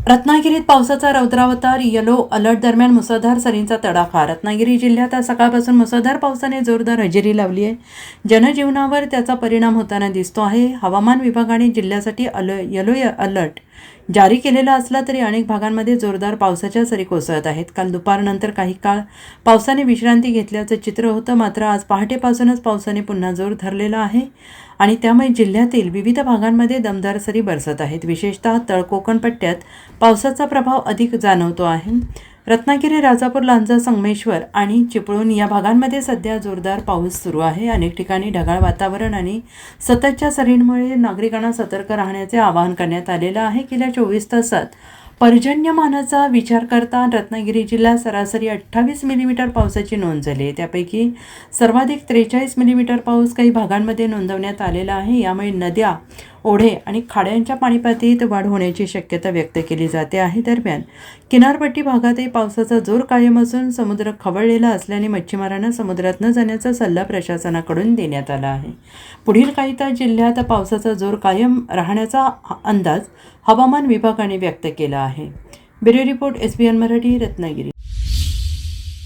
रत्नागिरीत पावसाचा रौद्रावतार. Yellow alert दरम्यान मुसळधार सरींचा तडाखा. रत्नागिरी जिल्ह्यात आज सकाळपासून मुसळधार पावसाने जोरदार हजेरी लावली आहे. जनजीवनावर त्याचा परिणाम होताना दिसतो आहे. हवामान विभागाने जिल्ह्यासाठी येलो अलर्ट जारी केलेला असला तरी अनेक भागांमध्ये जोरदार पावसाच्या सरी कोसळत आहेत. काल दुपारनंतर काही काळ पावसाने विश्रांती घेतल्याचं चित्र होतं, मात्र आज पहाटेपासूनच पावसाने पुन्हा जोर धरलेला आहे आणि त्यामुळे जिल्ह्यातील विविध भागांमध्ये दमदार सरी बरसत आहेत. विशेषतः तळ कोकण पट्ट्यात पावसाचा प्रभाव अधिक जाणवतो आहे. रत्नागिरी, राजापूर, लांजा, संगमेश्वर आणि चिपळूण या भागांमध्ये सध्या जोरदार पाऊस सुरू आहे. अनेक ठिकाणी ढगाळ वातावरण आणि सततच्या सरींमुळे नागरिकांना सतर्क राहण्याचे आवाहन करण्यात आलेलं आहे. गेल्या 24 तासात पर्जन्यमानाचा विचार करता रत्नागिरी जिल्ह्यात सरासरी 28 मिलीमीटर पावसाची नोंद झाली आहे. त्यापैकी सर्वाधिक 43 मिलीमीटर पाऊस काही भागांमध्ये नोंदवण्यात आलेला आहे. यामुळे नद्या, ओढे आणि खाड्यांच्या पाणीपातळीत वाढ होण्याची शक्यता व्यक्त केली जाते आहे. दरम्यान किनारपट्टी भागातही पावसाचा जोर कायम असून समुद्र खवळलेला असल्याने मच्छीमारांना समुद्रात न जाण्याचा सल्ला प्रशासनाकडून देण्यात आला आहे. पुढील काही तास जिल्ह्यात पावसाचा जोर कायम राहण्याचा अंदाज हवामान विभागाने व्यक्त केला आहे. Bureau report, SBN Marathi, Ratnagiri.